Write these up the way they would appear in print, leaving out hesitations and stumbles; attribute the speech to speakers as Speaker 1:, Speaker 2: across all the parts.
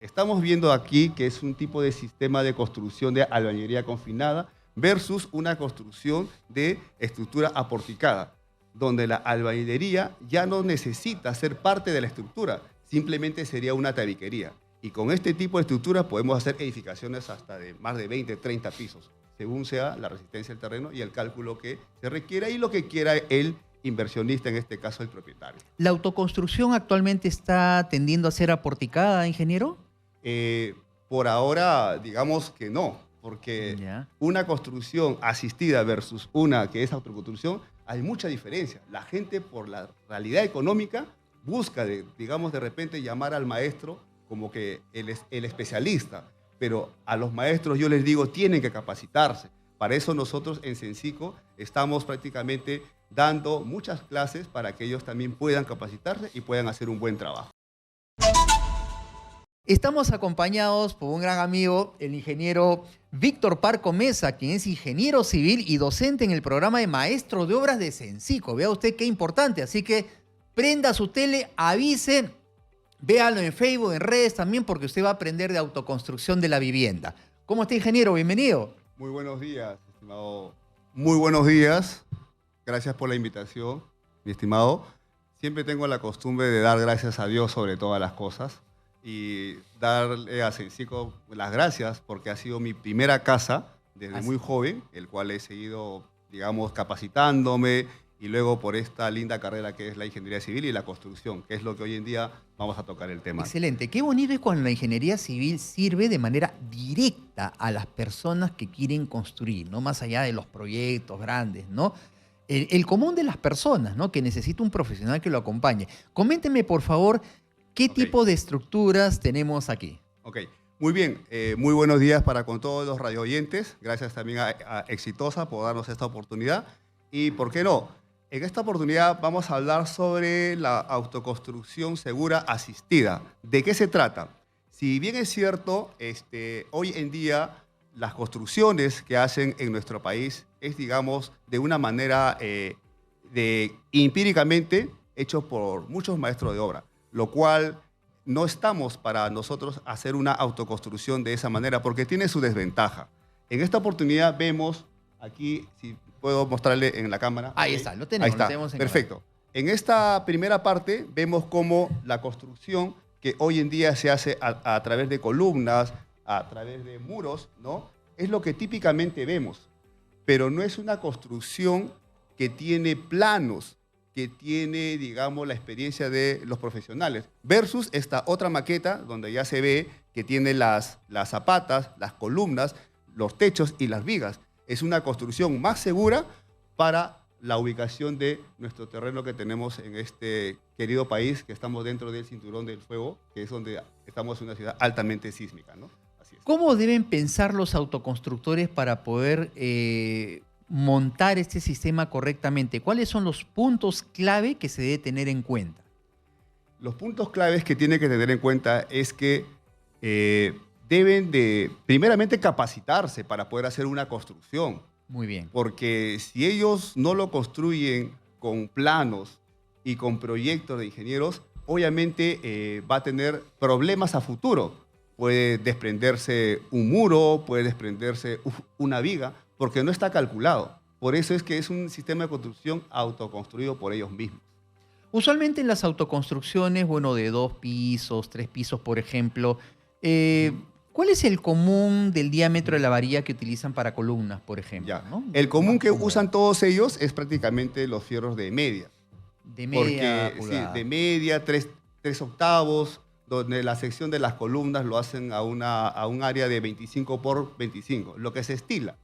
Speaker 1: Estamos viendo aquí que es un tipo de sistema de construcción de albañilería confinada versus una construcción de estructura aporticada, donde la albañilería ya no necesita ser parte de la estructura, simplemente sería una tabiquería. Y con este tipo de estructura podemos hacer edificaciones hasta de más de 20, 30 pisos, según sea la resistencia del terreno y el cálculo que se requiera y lo que quiera el inversionista, en este caso el propietario.
Speaker 2: ¿La autoconstrucción actualmente está tendiendo a ser aporticada, ingeniero?
Speaker 1: Por ahora, digamos que no, porque
Speaker 2: Ya.
Speaker 1: una construcción asistida versus una que es autoconstrucción, hay mucha diferencia. La gente, por la realidad económica, busca, digamos, de repente llamar al maestro como que el especialista, pero a los maestros yo les digo, tienen que capacitarse. Para eso nosotros en Cencico estamos prácticamente dando muchas clases para que ellos también puedan capacitarse y puedan hacer un buen trabajo.
Speaker 2: Estamos acompañados por un gran amigo, el ingeniero Víctor Parco Mesa, quien es ingeniero civil y docente en el programa de Maestro de Obras de Cencico. Vea usted qué importante. Así que prenda su tele, avise, véalo en Facebook, en redes también, porque usted va a aprender de autoconstrucción de la vivienda. ¿Cómo está, ingeniero? Bienvenido.
Speaker 1: Muy buenos días, estimado. Muy buenos días. Gracias por la invitación, mi estimado. Siempre tengo la costumbre de dar gracias a Dios sobre todas las cosas y darle a Cencico las gracias porque ha sido mi primera casa desde muy joven, el cual he seguido, digamos, capacitándome y luego por esta linda carrera que es la ingeniería civil y la construcción, que es lo que hoy en día vamos a tocar el tema.
Speaker 2: Excelente. Qué bonito es cuando la ingeniería civil sirve de manera directa a las personas que quieren construir, ¿no? Más allá de los proyectos grandes, ¿no? El común de las personas, ¿no? Que necesita un profesional que lo acompañe. Coménteme, por favor, ¿qué tipo de estructuras tenemos aquí?
Speaker 1: Ok, muy bien. Muy buenos días para con todos los radio oyentes. Gracias también a Exitosa por darnos esta oportunidad. Y, ¿por qué no? En esta oportunidad vamos a hablar sobre la autoconstrucción segura asistida. ¿De qué se trata? Si bien es cierto, hoy en día las construcciones que hacen en nuestro país es, digamos, de una manera empíricamente hecho por muchos maestros de obra, lo cual no estamos para nosotros hacer una autoconstrucción de esa manera porque tiene su desventaja. En esta oportunidad vemos aquí, si puedo mostrarle en la cámara.
Speaker 2: Ahí está, lo tenemos.
Speaker 1: Ahí está,
Speaker 2: lo tenemos en
Speaker 1: perfecto.
Speaker 2: cámara.
Speaker 1: En esta primera parte vemos cómo la construcción que hoy en día se hace a través de columnas, a través de muros, ¿no? Es lo que típicamente vemos, pero no es una construcción que tiene planos, que tiene, digamos, la experiencia de los profesionales, versus esta otra maqueta donde ya se ve que tiene las zapatas, las columnas, los techos y las vigas. Es una construcción más segura para la ubicación de nuestro terreno que tenemos en este querido país, que estamos dentro del cinturón del fuego, que es donde estamos en una ciudad altamente sísmica, ¿no? Así es.
Speaker 2: ¿Cómo deben pensar los autoconstructores para poder montar este sistema correctamente? ¿Cuáles son los puntos clave que se debe tener en cuenta?
Speaker 1: Los puntos claves que tiene que tener en cuenta es que deben de, primeramente, capacitarse para poder hacer una construcción.
Speaker 2: Muy bien.
Speaker 1: Porque si ellos no lo construyen con planos y con proyectos de ingenieros, obviamente va a tener problemas a futuro. Puede desprenderse un muro, puede desprenderse una viga, porque no está calculado. Por eso es que es un sistema de construcción autoconstruido por ellos mismos.
Speaker 2: Usualmente en las autoconstrucciones, bueno, de 2 pisos, 3 pisos, por ejemplo, ¿cuál es el común del diámetro de la varilla que utilizan para columnas, por ejemplo? ¿No?
Speaker 1: El común que usan todos ellos es prácticamente los fierros de media.
Speaker 2: De media pulgada.
Speaker 1: Sí, de media, 3 octavos, donde la sección de las columnas lo hacen a un área de 25 por 25, lo que se estila.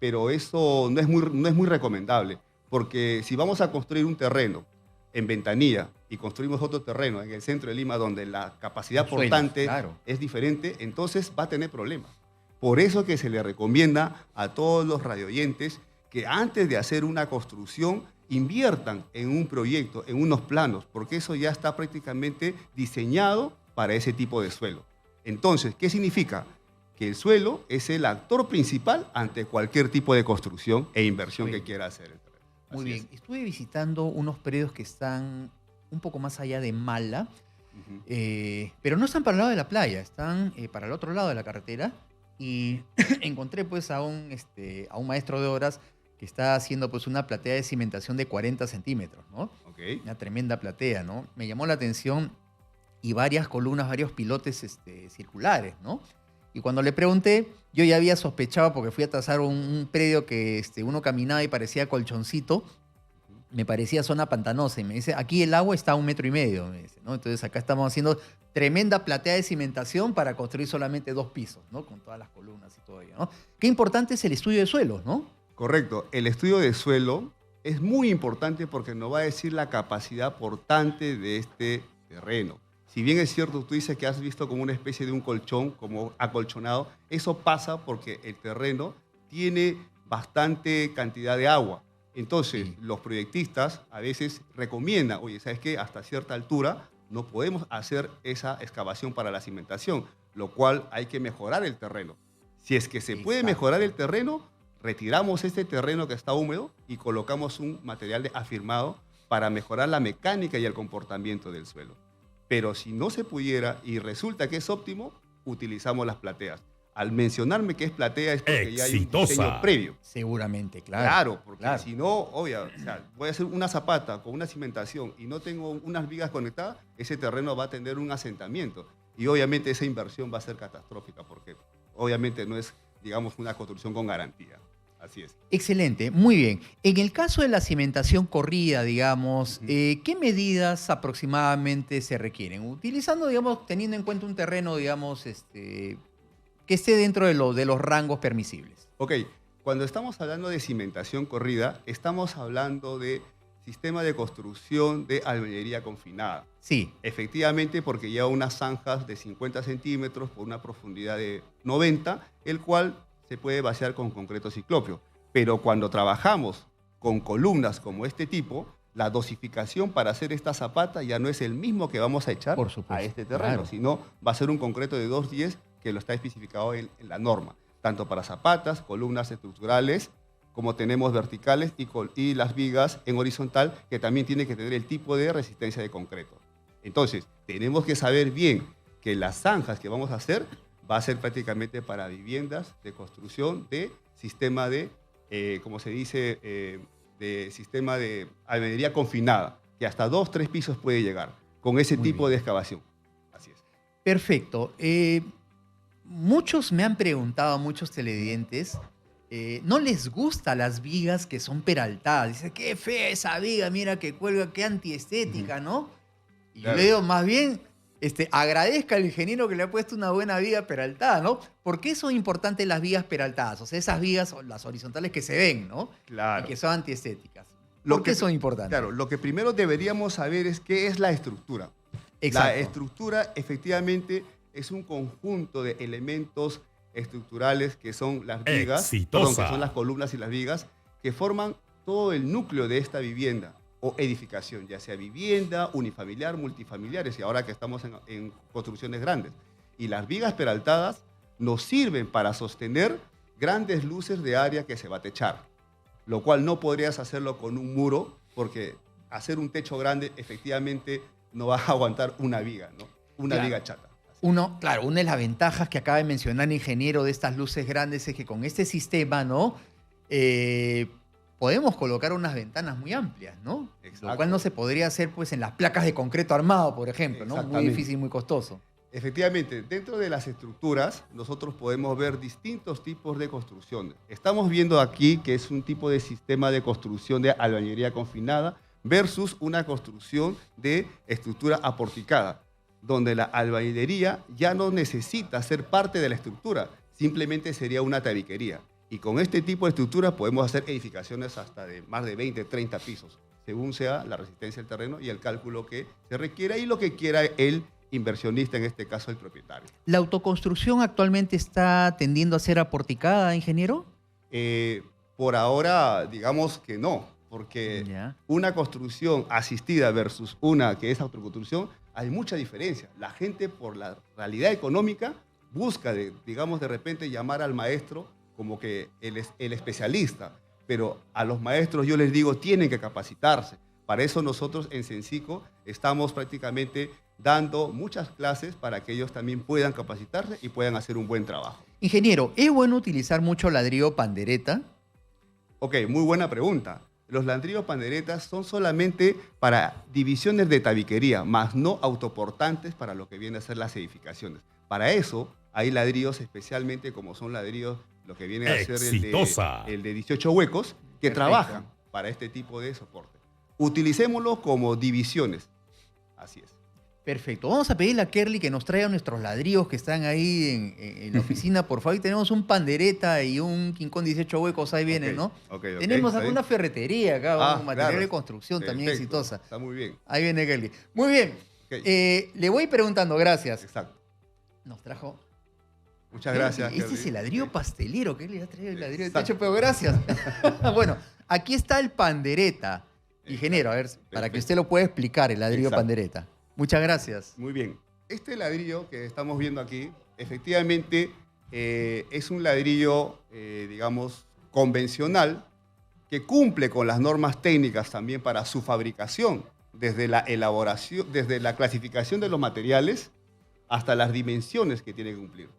Speaker 1: Pero eso no es muy recomendable, porque si vamos a construir un terreno en Ventanilla y construimos otro terreno en el centro de Lima donde la capacidad portante es diferente, entonces va a tener problemas. Por eso que se le recomienda a todos los radioyentes que antes de hacer una construcción inviertan en un proyecto, en unos planos, porque eso ya está prácticamente diseñado para ese tipo de suelo. Entonces, ¿qué significa? Que el suelo es el actor principal ante cualquier tipo de construcción e inversión que quiera hacer.
Speaker 2: Muy bien. Estuve visitando unos predios que están un poco más allá de Mala
Speaker 1: Ujú.
Speaker 2: Pero no están para el lado de la playa, están para el otro lado de la carretera. Y encontré pues a un maestro de obras que está haciendo pues una platea de cimentación de 40 centímetros, ¿no?
Speaker 1: Ok.
Speaker 2: Una tremenda platea, ¿no? Me llamó la atención y varias columnas, varios pilotes circulares, ¿no? Y cuando le pregunté, yo ya había sospechado porque fui a tasar un predio que uno caminaba y parecía colchoncito, me parecía zona pantanosa y me dice, aquí el agua está a 1,5 metros, me dice, ¿no? Entonces acá estamos haciendo tremenda platea de cimentación para construir solamente 2 pisos, ¿no? Con todas las columnas y todo ello, ¿no? Qué importante es el estudio de suelos, ¿no?
Speaker 1: Correcto. El estudio de suelo es muy importante porque nos va a decir la capacidad portante de este terreno. Si bien es cierto, tú dices que has visto como una especie de un colchón, como acolchonado, eso pasa porque el terreno tiene bastante cantidad de agua. Entonces,
Speaker 2: Sí.
Speaker 1: los proyectistas a veces recomiendan, oye, ¿sabes qué? Hasta cierta altura no podemos hacer esa excavación para la cimentación, lo cual hay que mejorar el terreno. Si es que se puede mejorar el
Speaker 2: Exacto.
Speaker 1: terreno, retiramos este terreno que está húmedo y colocamos un material afirmado para mejorar la mecánica y el comportamiento del suelo. Pero si no se pudiera y resulta que es óptimo, utilizamos las plateas. Al mencionarme que es platea es porque ya hay un diseño
Speaker 3: Exitosa.
Speaker 1: previo.
Speaker 2: Seguramente, claro.
Speaker 1: Claro, porque
Speaker 2: Claro.
Speaker 1: si no, obvio, o sea, voy a hacer una zapata con una cimentación y no tengo unas vigas conectadas, ese terreno va a tener un asentamiento. Y obviamente esa inversión va a ser catastrófica porque obviamente no es, digamos, una construcción con garantía. Así es.
Speaker 2: Excelente, muy bien. En el caso de la cimentación corrida, digamos,
Speaker 1: Ujú.
Speaker 2: ¿qué medidas aproximadamente se requieren? Utilizando, digamos, teniendo en cuenta un terreno, digamos, que esté dentro de los rangos permisibles.
Speaker 1: Ok, cuando estamos hablando de cimentación corrida, estamos hablando de sistema de construcción de albañilería confinada.
Speaker 2: Sí,
Speaker 1: Efectivamente, porque lleva unas zanjas de 50 centímetros por una profundidad de 90, el cual se puede vaciar con concreto ciclopio. Pero cuando trabajamos con columnas como este tipo, la dosificación para hacer esta zapata ya no es el mismo que vamos a echar
Speaker 2: Por supuesto,
Speaker 1: a este terreno,
Speaker 2: claro.
Speaker 1: sino va a ser un concreto de 2,10 que lo está especificado en la norma, tanto para zapatas, columnas estructurales, como tenemos verticales y las vigas en horizontal, que también tienen que tener el tipo de resistencia de concreto. Entonces, tenemos que saber bien que las zanjas que vamos a hacer va a ser prácticamente para viviendas de construcción de sistema de, como se dice, de sistema de albañilería confinada, que hasta 2, 3 pisos puede llegar con ese
Speaker 2: Muy
Speaker 1: tipo
Speaker 2: bien.
Speaker 1: de excavación. Así es.
Speaker 2: Perfecto. Muchos me han preguntado, muchos televidentes, no les gustan las vigas que son peraltadas. Dice, qué fea esa viga, mira que cuelga, qué antiestética, ¿no? Y yo
Speaker 1: Claro.
Speaker 2: le digo, más bien, agradezca al ingeniero que le ha puesto una buena viga peraltada, ¿no? ¿Por qué son importantes las vigas peraltadas? O sea, esas vigas, las horizontales que se ven, ¿no?
Speaker 1: Claro.
Speaker 2: Y que son antiestéticas.
Speaker 1: Lo
Speaker 2: ¿Por qué
Speaker 1: que-
Speaker 2: son importantes?
Speaker 1: Claro, lo que primero deberíamos saber es qué es la estructura. La
Speaker 2: Exacto.
Speaker 1: estructura efectivamente es un conjunto de elementos estructurales que son las vigas,
Speaker 3: Exitosa.
Speaker 1: que son las columnas y las vigas, que forman todo el núcleo de esta vivienda o edificación, ya sea vivienda, unifamiliar, multifamiliares, y ahora que estamos en construcciones grandes. Y las vigas peraltadas nos sirven para sostener grandes luces de área que se va a techar, lo cual no podrías hacerlo con un muro, porque hacer un techo grande efectivamente no va a aguantar una viga, ¿no? Una
Speaker 2: Claro.
Speaker 1: viga chata.
Speaker 2: Claro, una de las ventajas que acaba de mencionar el ingeniero de estas luces grandes es que con este sistema, ¿no? Podemos colocar unas ventanas muy amplias, ¿no? Lo
Speaker 1: Exacto.
Speaker 2: cual no se podría hacer pues en las placas de concreto armado, por ejemplo, ¿no? Muy
Speaker 1: Exactamente.
Speaker 2: difícil y muy costoso.
Speaker 1: Efectivamente, dentro de las estructuras nosotros podemos ver distintos tipos de construcciones. Estamos viendo aquí que es un tipo de sistema de construcción de albañilería confinada versus una construcción de estructura aporticada, donde la albañilería ya no necesita ser parte de la estructura, simplemente sería una tabiquería. Y con este tipo de estructuras podemos hacer edificaciones hasta de más de 20, 30 pisos, según sea la resistencia del terreno y el cálculo que se requiera y lo que quiera el inversionista, en este caso el propietario.
Speaker 2: ¿La autoconstrucción actualmente está tendiendo a ser aporticada, ingeniero?
Speaker 1: Por ahora, digamos que no, porque
Speaker 2: Ya.
Speaker 1: una construcción asistida versus una que es autoconstrucción, hay mucha diferencia. La gente, por la realidad económica, busca, digamos, de repente llamar al maestro como que el especialista, pero a los maestros yo les digo, tienen que capacitarse. Para eso nosotros en Sensico estamos prácticamente dando muchas clases para que ellos también puedan capacitarse y puedan hacer un buen trabajo.
Speaker 2: Ingeniero, ¿es bueno utilizar mucho ladrillo pandereta?
Speaker 1: Ok, muy buena pregunta. Los ladrillos panderetas son solamente para divisiones de tabiquería, más no autoportantes para lo que viene a ser las edificaciones. Para eso hay ladrillos especialmente como son ladrillos, lo que viene a ser el de 18 huecos, que
Speaker 2: Perfecto.
Speaker 1: trabajan para este tipo de soporte. Utilicémoslo como divisiones. Así es.
Speaker 2: Perfecto. Vamos a pedirle a Kerly que nos traiga nuestros ladrillos que están ahí en la oficina, por favor. Y tenemos un pandereta y un quincón 18 huecos, ahí vienen, ¿no?
Speaker 1: Ok,
Speaker 2: Tenemos
Speaker 1: ¿está bien?
Speaker 2: alguna ferretería acá, un material
Speaker 1: claro.
Speaker 2: de construcción también
Speaker 1: Perfecto,
Speaker 2: exitosa.
Speaker 1: Está muy bien.
Speaker 2: Ahí viene Kerly. Muy bien.
Speaker 1: Ok.
Speaker 2: Le voy preguntando, gracias.
Speaker 1: Exacto.
Speaker 2: Nos trajo...
Speaker 1: Muchas gracias.
Speaker 2: Este es
Speaker 1: Kerly.
Speaker 2: el ladrillo
Speaker 1: Ok.
Speaker 2: pastelero. Kerly ha traído el ladrillo de
Speaker 1: Exacto.
Speaker 2: techo, pero gracias. Bueno, aquí está el pandereta. Ingeniero, a ver, para que
Speaker 1: Perfecto.
Speaker 2: usted lo pueda explicar, el ladrillo
Speaker 1: Exacto.
Speaker 2: pandereta. Muchas gracias.
Speaker 1: Muy bien. Este ladrillo que estamos viendo aquí, efectivamente, es un ladrillo, digamos, convencional, que cumple con las normas técnicas también para su fabricación, desde la elaboración, desde la clasificación de los materiales hasta las dimensiones que tiene que cumplir.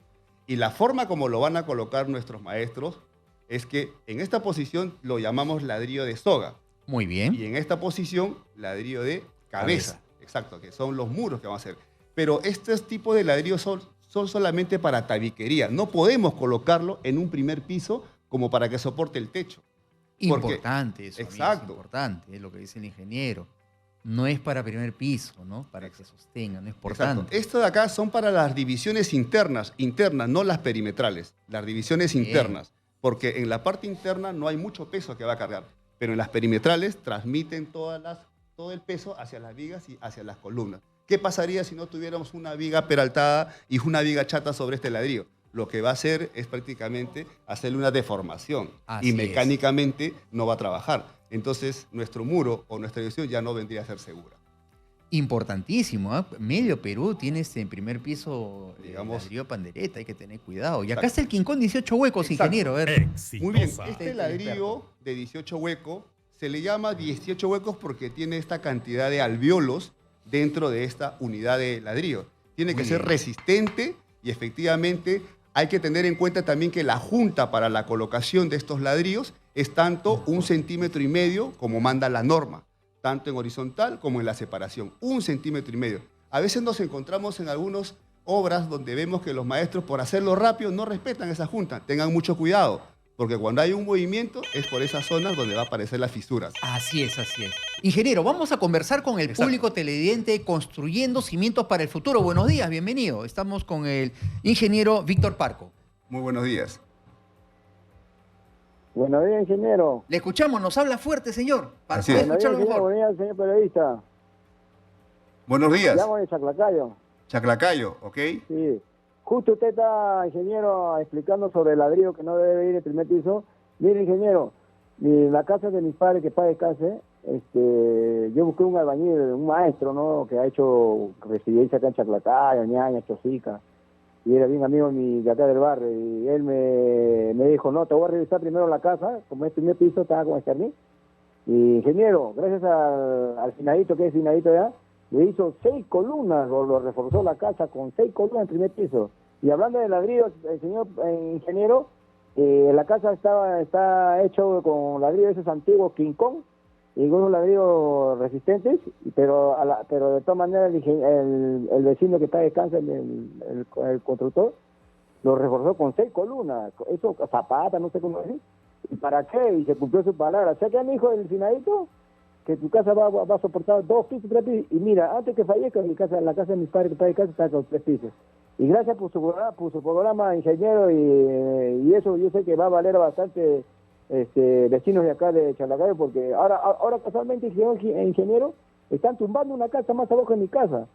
Speaker 1: Y la forma como lo van a colocar nuestros maestros es que en esta posición lo llamamos ladrillo de soga
Speaker 2: Muy bien.
Speaker 1: y en esta posición ladrillo de cabeza. Exacto, que son los muros que vamos a hacer. Pero estos tipos de ladrillos son solamente para tabiquería. No podemos colocarlo en un primer piso como para que soporte el techo. Porque-
Speaker 2: Importante eso. Amigo,
Speaker 1: Exacto.
Speaker 2: es importante, es lo que dice el ingeniero. No es para primer piso, ¿no? Para que sostenga, no es por
Speaker 1: Exacto.
Speaker 2: tanto.
Speaker 1: Estos de acá son para las divisiones internas, no las perimetrales, las divisiones
Speaker 2: Bien.
Speaker 1: internas. Porque en la parte interna no hay mucho peso que va a cargar, pero en las perimetrales transmiten todo el peso hacia las vigas y hacia las columnas. ¿Qué pasaría si no tuviéramos una viga peraltada y una viga chata sobre este ladrillo? Lo que va a hacer es prácticamente hacerle una deformación
Speaker 2: Así
Speaker 1: y
Speaker 2: es.
Speaker 1: mecánicamente no va a trabajar. Entonces nuestro muro o nuestra división ya no vendría a ser segura.
Speaker 2: Importantísimo, ¿ah? Medio Perú tiene este en primer piso,
Speaker 1: Digamos-
Speaker 2: ladrillo pandereta, hay que tener cuidado. Y acá
Speaker 1: Exacto.
Speaker 2: está el quincón 18 huecos,
Speaker 1: Exacto.
Speaker 2: ingeniero. A ver.
Speaker 1: Muy bien,
Speaker 2: Usted es
Speaker 1: este
Speaker 2: el
Speaker 1: ladrillo
Speaker 2: experto.
Speaker 1: de 18 huecos se le llama 18 huecos porque tiene esta cantidad de alvéolos dentro de esta unidad de ladrillo. Tiene que
Speaker 2: Muy
Speaker 1: ser
Speaker 2: bien.
Speaker 1: resistente y efectivamente hay que tener en cuenta también que la junta para la colocación de estos ladrillos es tanto 1,5 centímetros como manda la norma, tanto en horizontal como en la separación, 1,5 centímetros. A veces nos encontramos en algunas obras donde vemos que los maestros, por hacerlo rápido, no respetan esa junta. Tengan mucho cuidado, porque cuando hay un movimiento es por esas zonas donde va a aparecer las fisuras.
Speaker 2: Así es, así es. Ingeniero, vamos a conversar con el
Speaker 1: Exacto.
Speaker 2: público televidente construyendo cimientos para el futuro. Buenos días, bienvenido. Estamos con el ingeniero Víctor Parco.
Speaker 1: Muy buenos días.
Speaker 3: Buenos días, ingeniero.
Speaker 2: Le escuchamos, nos habla fuerte, señor. Para
Speaker 1: Así
Speaker 2: poder
Speaker 1: es.
Speaker 3: Buenos días,
Speaker 2: escucharlo
Speaker 3: ingeniero.
Speaker 2: mejor.
Speaker 3: Buenos días, señor periodista.
Speaker 1: Buenos días.
Speaker 3: Llamo de Chaclacayo.
Speaker 1: Chaclacayo, ¿ok?
Speaker 3: Sí. Justo usted está, ingeniero, explicando sobre el ladrillo que no debe ir el primer piso. Mire, ingeniero, en la casa de mis padres, que padre descanse, yo busqué un albañil, un maestro, ¿no? Que ha hecho residencia acá en Chaclacayo, Ñaña, Chosica. Y era bien amigo de acá del barrio. Y él me dijo, no, te voy a revisar primero la casa, como es primer piso, estaba con escarní. Y ingeniero, gracias al finadito, que es finadito ya, le hizo 6 columnas, lo reforzó la casa con 6 columnas en primer piso. Y hablando de ladrillos, el señor ingeniero, la casa está hecho con ladrillos esos antiguos King Kong, y con unos ladrillos resistentes, pero de todas maneras el vecino que está de cáncer, el constructor, lo reforzó con 6 columnas, eso zapata, no sé cómo decir. ¿Y para qué? Y se cumplió su palabra. ¿Sabes qué me dijo el finadito? Que tu casa va a soportar 2 pisos, 3 pisos. Y mira, antes que fallezca, la casa de mis padres que está de casa está con 3 pisos. Y gracias por su programa, ingeniero, y eso yo sé que va a valer bastante vecinos de acá de Chalacayo, porque ahora casualmente, ingeniero, están tumbando una casa más abajo de mi casa.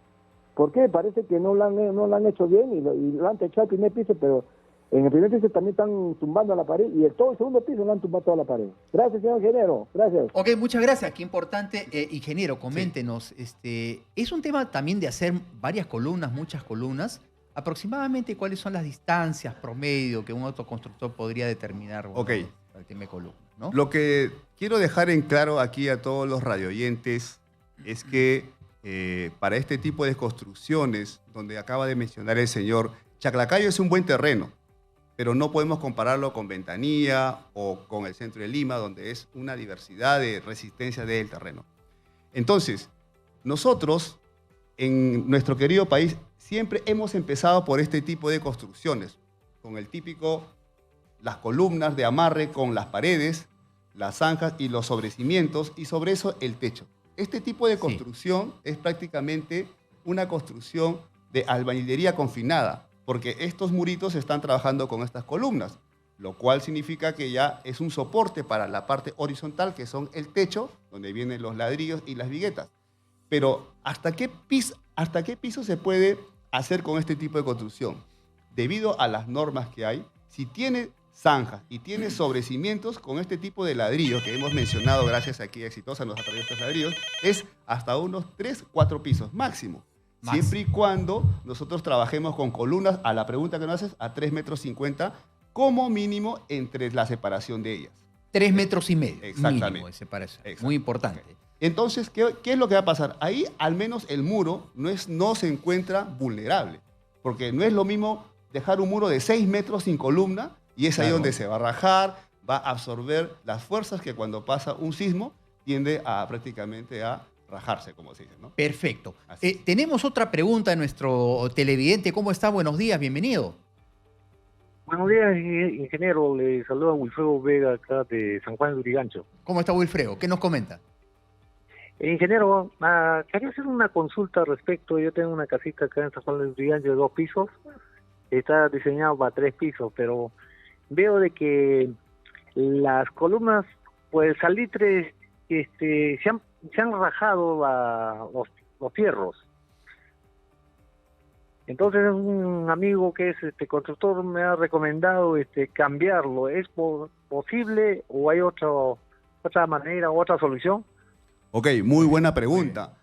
Speaker 3: ¿Por qué? Parece que no la han hecho bien y lo han techado al primer piso, pero en el primer piso también están tumbando la pared y todo el segundo piso lo han tumbado toda la pared. Gracias, señor ingeniero. Gracias.
Speaker 2: Ok, muchas gracias. Qué importante. Ingeniero, coméntenos. Es un tema también de hacer varias columnas, muchas columnas. Aproximadamente, ¿cuáles son las distancias promedio que un autoconstructor podría determinar
Speaker 1: Ok.
Speaker 2: para el tema de columnas, ¿no?
Speaker 1: Lo que quiero dejar en claro aquí a todos los radioyentes es que para este tipo de construcciones, donde acaba de mencionar el señor, Chaclacayo es un buen terreno, pero no podemos compararlo con Ventanilla o con el centro de Lima, donde es una diversidad de resistencia del terreno. Entonces, nosotros, en nuestro querido país, siempre hemos empezado por este tipo de construcciones, con el típico, las columnas de amarre con las paredes, las zanjas y los sobrecimientos, y sobre eso el techo. Este tipo de construcción es prácticamente una construcción de albañilería confinada, porque estos muritos están trabajando con estas columnas, lo cual significa que ya es un soporte para la parte horizontal, que son el techo, donde vienen los ladrillos y las viguetas. Pero ¿hasta qué piso se puede hacer con este tipo de construcción? Debido a las normas que hay, si tiene zanjas y tiene sobrecimientos con este tipo de ladrillos que hemos mencionado, gracias aquí a Exitosa nos ha traído estos ladrillos, es hasta unos 3, 4 pisos máximo. Siempre y cuando nosotros trabajemos con columnas, a la pregunta que nos haces, a 3,50 metros, como mínimo entre la separación de ellas.
Speaker 2: 3,5 metros.
Speaker 1: Exactamente.
Speaker 2: Mínimo de separación.
Speaker 1: Exacto.
Speaker 2: Muy importante.
Speaker 1: Okay. Entonces, ¿qué es lo que va a pasar? Ahí al menos el muro no se encuentra vulnerable, porque no es lo mismo dejar un muro de 6 metros sin columna, y es ahí donde se va a rajar, va a absorber las fuerzas que cuando pasa un sismo tiende a prácticamente a rajarse, como se dice, ¿no?
Speaker 2: Perfecto. Tenemos otra pregunta de nuestro televidente. ¿Cómo está? Buenos días, bienvenido.
Speaker 4: Buenos días, ingeniero. Le saluda Wilfredo Vega acá de San Juan de Lurigancho.
Speaker 2: ¿Cómo está, Wilfredo? ¿Qué nos comenta?
Speaker 4: Ingeniero, quería hacer una consulta al respecto. Yo tengo una casita acá en San Juan de Lurigancho de 2 pisos. Está diseñado para 3 pisos, pero veo de que las columnas, pues el salitre, se han rajado los fierros. Entonces un amigo que es constructor me ha recomendado cambiarlo. ¿Es posible o hay otra manera o otra solución?
Speaker 1: Ok, muy buena pregunta.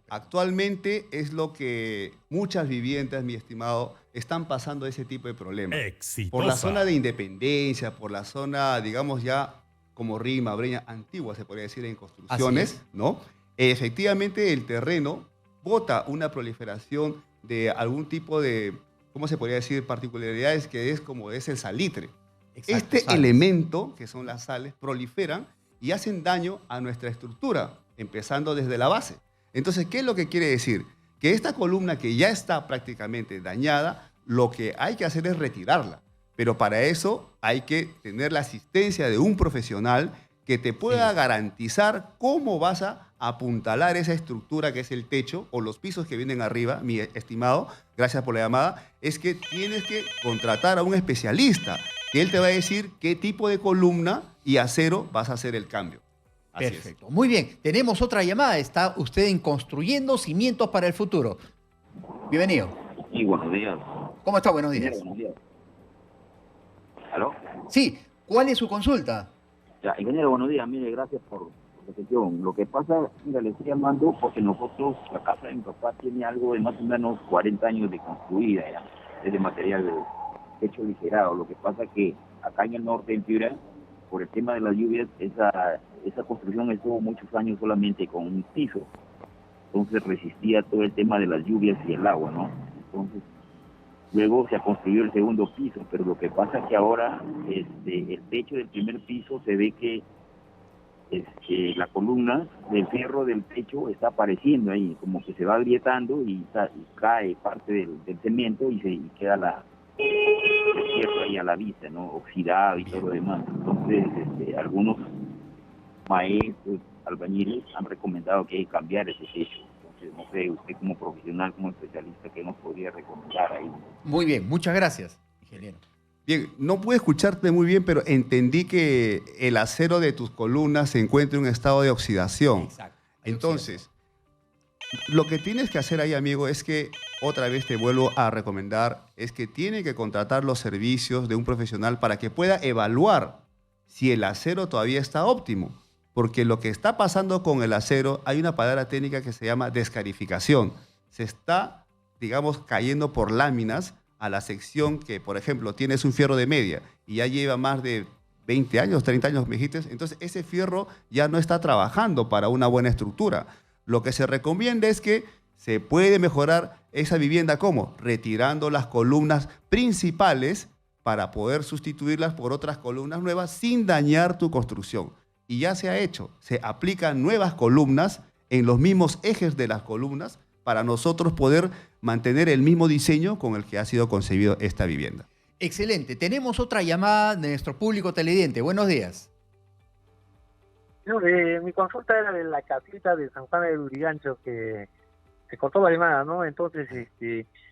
Speaker 1: Actualmente es lo que muchas viviendas, mi estimado, están pasando ese tipo de problemas.
Speaker 5: Exitosa.
Speaker 1: Por la zona de Independencia, por la zona, digamos ya como Rima, Breña, antigua se podría decir en construcciones, ¿no? Efectivamente el terreno bota una proliferación de algún tipo de, ¿cómo se podría decir? Particularidades que es como es el salitre.
Speaker 2: Exacto,
Speaker 1: Este elemento, que son las sales, proliferan y hacen daño a nuestra estructura, empezando desde la base. Entonces, ¿qué es lo que quiere decir? Que esta columna que ya está prácticamente dañada, lo que hay que hacer es retirarla. Pero para eso hay que tener la asistencia de un profesional que te pueda garantizar cómo vas a apuntalar esa estructura que es el techo o los pisos que vienen arriba, mi estimado, gracias por la llamada, es que tienes que contratar a un especialista, que él te va a decir qué tipo de columna y acero vas a hacer el cambio. Así
Speaker 2: Perfecto. Muy bien. Tenemos otra llamada. Está usted en Construyendo Cimientos para el Futuro. Bienvenido.
Speaker 6: Sí, buenos días.
Speaker 2: ¿Cómo está? Buenos días.
Speaker 6: Buenos días. ¿Aló?
Speaker 2: Sí. ¿Cuál es su consulta?
Speaker 6: Ya, ingeniero, buenos días. Mire, gracias por la atención. Lo que pasa, mira, le estoy llamando porque nosotros, la casa de mi papá tiene algo de más o menos 40 años de construida ya. Es de material de techo ligerado. Lo que pasa que acá en el norte, en Piura, por el tema de las lluvias, esa construcción estuvo muchos años solamente con un piso. Entonces resistía todo el tema de las lluvias y el agua, ¿no? Entonces, luego se construyó el segundo piso, pero lo que pasa es que ahora el techo del primer piso se ve que la columna del fierro del techo está apareciendo ahí, como que se va agrietando y cae parte del cemento y queda el fierro ahí a la vista, ¿no? Oxidado y todo lo demás. Entonces, algunos maestros, albañiles han recomendado que hay que cambiar ese techo. Entonces, no sé, usted como profesional, como especialista, ¿qué nos podría recomendar ahí?
Speaker 2: Muy bien, muchas gracias, ingeniero.
Speaker 1: Bien, no pude escucharte muy bien, pero entendí que el acero de tus columnas se encuentra en un estado de oxidación.
Speaker 2: Exacto.
Speaker 1: Entonces, lo que tienes que hacer ahí, amigo, es que, otra vez te vuelvo a recomendar, es que tiene que contratar los servicios de un profesional para que pueda evaluar si el acero todavía está óptimo. Porque lo que está pasando con el acero, hay una palabra técnica que se llama descarificación. Se está, digamos, cayendo por láminas a la sección que, por ejemplo, tienes un fierro de media y ya lleva más de 20 años, 30 años, me dijiste, entonces ese fierro ya no está trabajando para una buena estructura. Lo que se recomienda es que se puede mejorar esa vivienda, ¿cómo? Retirando las columnas principales para poder sustituirlas por otras columnas nuevas sin dañar tu construcción. Y ya se ha hecho, se aplican nuevas columnas en los mismos ejes de las columnas para nosotros poder mantener el mismo diseño con el que ha sido concebido esta vivienda.
Speaker 2: Excelente. Tenemos otra llamada de nuestro público televidente. Buenos días.
Speaker 4: Mi consulta era de la casita de San Juan de Lurigancho, que se cortó la llamada, ¿no? Entonces,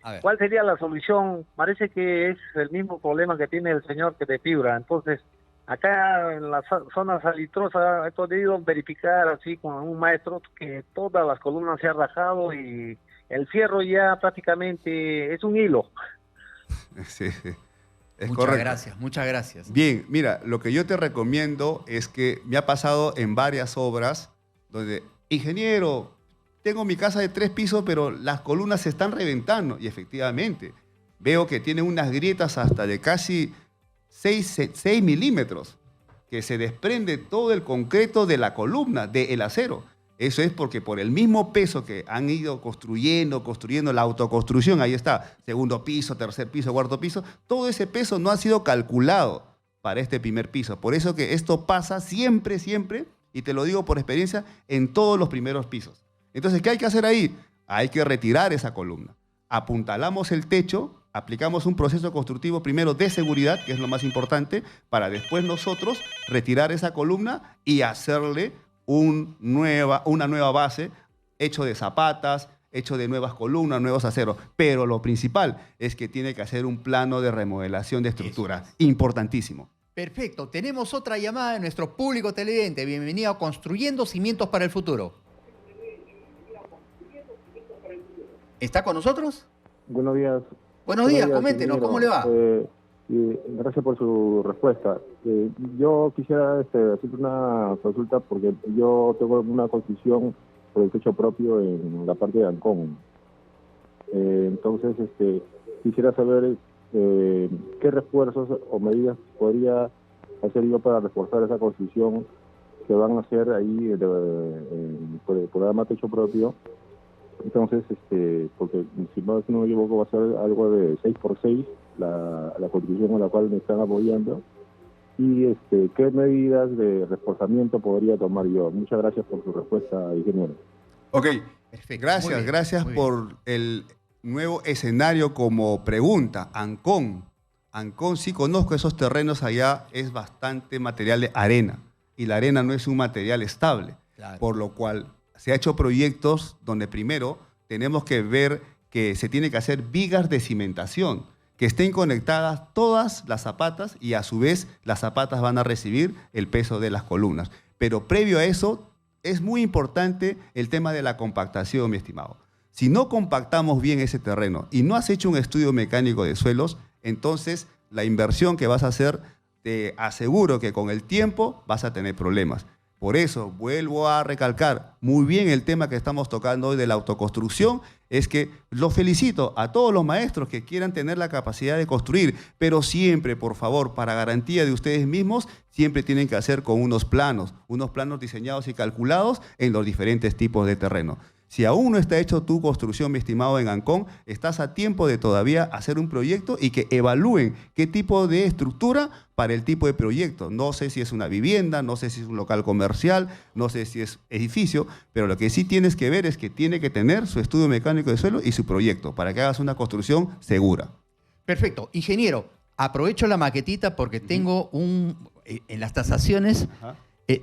Speaker 2: A ver.
Speaker 4: ¿cuál sería la solución? Parece que es el mismo problema que tiene el señor que de fibra. Entonces, acá en la zona salitrosa he podido verificar así con un maestro que todas las columnas se han rajado y el fierro ya prácticamente es un hilo.
Speaker 1: Sí, sí. Es
Speaker 2: Muchas
Speaker 1: correcto.
Speaker 2: gracias, muchas gracias.
Speaker 1: Bien, mira, lo que yo te recomiendo es que me ha pasado en varias obras donde, ingeniero, tengo mi casa de 3 pisos, pero las columnas se están reventando. Y efectivamente, veo que tiene unas grietas hasta de casi 6 milímetros, que se desprende todo el concreto de la columna, del acero. Eso es porque por el mismo peso que han ido construyendo la autoconstrucción, ahí está, segundo piso, tercer piso, cuarto piso, todo ese peso no ha sido calculado para este primer piso. Por eso que esto pasa siempre, siempre, y te lo digo por experiencia, en todos los primeros pisos. Entonces, ¿qué hay que hacer ahí? Hay que retirar esa columna. Apuntalamos el techo, aplicamos un proceso constructivo primero de seguridad, que es lo más importante, para después nosotros retirar esa columna y hacerle una nueva base, hecho de zapatas, hecho de nuevas columnas, nuevos aceros. Pero lo principal es que tiene que hacer un plano de remodelación de estructura. Importantísimo.
Speaker 2: Perfecto. Tenemos otra llamada de nuestro público televidente. Bienvenido a Construyendo Cimientos para el Futuro. ¿Está con nosotros?
Speaker 3: Buenos días.
Speaker 2: Buenos días, coméntenos,
Speaker 3: ingeniero.
Speaker 2: ¿cómo le va?
Speaker 3: Gracias por su respuesta. Yo quisiera hacer una consulta porque yo tengo una construcción por el techo propio en la parte de Ancón. Entonces, quisiera saber qué refuerzos o medidas podría hacer yo para reforzar esa construcción que van a hacer ahí por el programa Techo Propio. Entonces, porque si no me equivoco va a ser algo de 6x6 la construcción a la cual me están apoyando. Y qué medidas de reforzamiento podría tomar yo. Muchas gracias por su respuesta, ingeniero.
Speaker 1: Ok,
Speaker 2: Perfecto. Muy bien,
Speaker 1: gracias
Speaker 2: muy bien.
Speaker 1: por el nuevo escenario como pregunta. Ancón. Ancón, sí conozco esos terrenos allá, es bastante material de arena. Y la arena no es un material estable.
Speaker 2: Claro.
Speaker 1: Por lo cual se ha hecho proyectos donde primero tenemos que ver que se tiene que hacer vigas de cimentación, que estén conectadas todas las zapatas y a su vez las zapatas van a recibir el peso de las columnas. Pero previo a eso es muy importante el tema de la compactación, mi estimado. Si no compactamos bien ese terreno y no has hecho un estudio mecánico de suelos, entonces la inversión que vas a hacer, te aseguro que con el tiempo vas a tener problemas. Por eso, vuelvo a recalcar muy bien el tema que estamos tocando hoy de la autoconstrucción, es que los felicito a todos los maestros que quieran tener la capacidad de construir, pero siempre, por favor, para garantía de ustedes mismos, siempre tienen que hacer con unos planos diseñados y calculados en los diferentes tipos de terreno. Si aún no está hecho tu construcción, mi estimado, en Ancón, estás a tiempo de todavía hacer un proyecto y que evalúen qué tipo de estructura para el tipo de proyecto. No sé si es una vivienda, no sé si es un local comercial, no sé si es edificio, pero lo que sí tienes que ver es que tiene que tener su estudio mecánico de suelo y su proyecto para que hagas una construcción segura.
Speaker 2: Perfecto. Ingeniero, aprovecho la maquetita porque tengo en las tasaciones,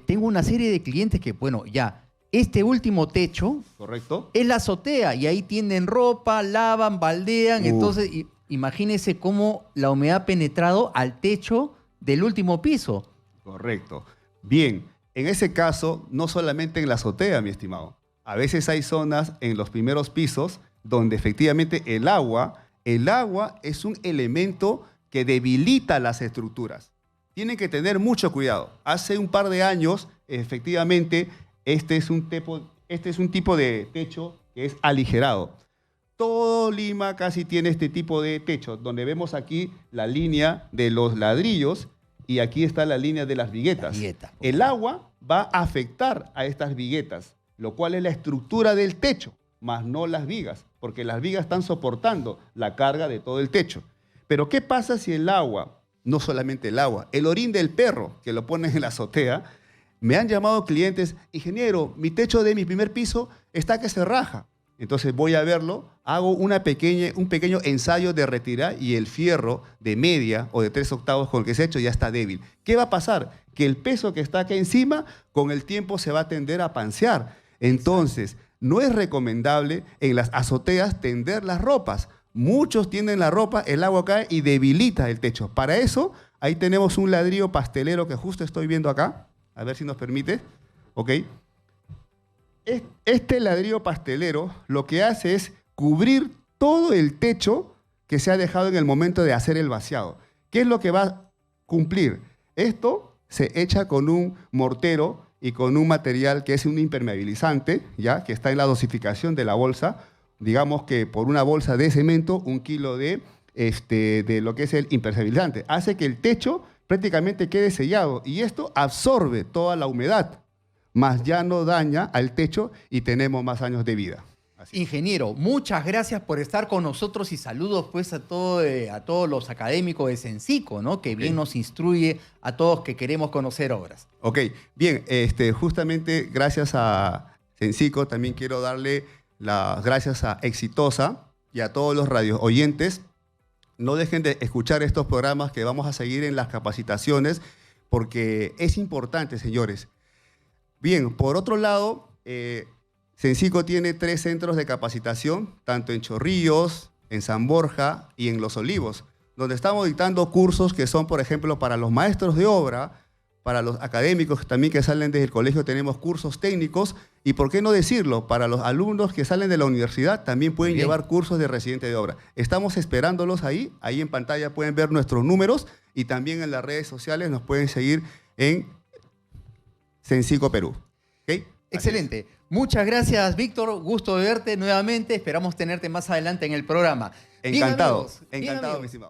Speaker 2: tengo una serie de clientes que, bueno, ya, este último techo
Speaker 1: ¿Correcto?
Speaker 2: es la azotea y ahí tienden ropa, lavan, baldean. Entonces, imagínese cómo la humedad ha penetrado al techo del último piso.
Speaker 1: Correcto. Bien, en ese caso, no solamente en la azotea, mi estimado. A veces hay zonas en los primeros pisos donde efectivamente el agua es un elemento que debilita las estructuras. Tienen que tener mucho cuidado. Hace un par de años, efectivamente, este es un tipo de techo que es aligerado. Todo Lima casi tiene este tipo de techo, donde vemos aquí la línea de los ladrillos y aquí está la línea de las viguetas. El agua va a afectar a estas viguetas. lo cual es la estructura del techo, más no las vigas, porque las vigas están soportando la carga de todo el techo. Pero ¿qué pasa si el agua, no solamente el agua, el orín del perro, que lo ponen en la azotea, me han llamado clientes, ingeniero, mi techo de mi primer piso está que se raja? Entonces voy a verlo, hago un pequeño ensayo de retirar y el fierro de media o de 3/8 con el que se ha hecho ya está débil. ¿Qué va a pasar? Que el peso que está acá encima con el tiempo se va a tender a pansear. Entonces, no es recomendable en las azoteas tender las ropas. Muchos tienden la ropa, el agua cae y debilita el techo. Para eso, ahí tenemos un ladrillo pastelero que justo estoy viendo acá. A ver si nos permite. ¿Ok? Este ladrillo pastelero lo que hace es cubrir todo el techo que se ha dejado en el momento de hacer el vaciado. ¿Qué es lo que va a cumplir? Esto se echa con un mortero y con un material que es un impermeabilizante, ¿ya? Que está en la dosificación de la bolsa. Digamos que por una bolsa de cemento, 1 kilo de lo que es el impermeabilizante. Hace que el techo prácticamente quede sellado y esto absorbe toda la humedad, más ya no daña al techo y tenemos más años de vida. Así.
Speaker 2: Ingeniero, muchas gracias por estar con nosotros y saludos pues a todos los académicos de Sensico, ¿no? Que bien nos instruye a todos que queremos conocer obras.
Speaker 1: Ok, bien, justamente gracias a Sensico también quiero darle las gracias a Exitosa y a todos los radio oyentes. No dejen de escuchar estos programas que vamos a seguir en las capacitaciones porque es importante, señores. Bien, por otro lado, Sensico tiene 3 centros de capacitación, tanto en Chorrillos, en San Borja y en Los Olivos, donde estamos dictando cursos que son, por ejemplo, para los maestros de obra, para los académicos también que salen desde el colegio tenemos cursos técnicos y, ¿por qué no decirlo? Para los alumnos que salen de la universidad también pueden llevar cursos de residente de obra. Estamos esperándolos ahí en pantalla pueden ver nuestros números y también en las redes sociales nos pueden seguir en Sensico Perú. ¿Okay?
Speaker 2: Excelente. Muchas gracias, Víctor. Gusto de verte nuevamente. Esperamos tenerte más adelante en el programa.
Speaker 1: Encantado,
Speaker 2: Bien,
Speaker 1: encantado,
Speaker 2: amigos.
Speaker 1: mi estimado.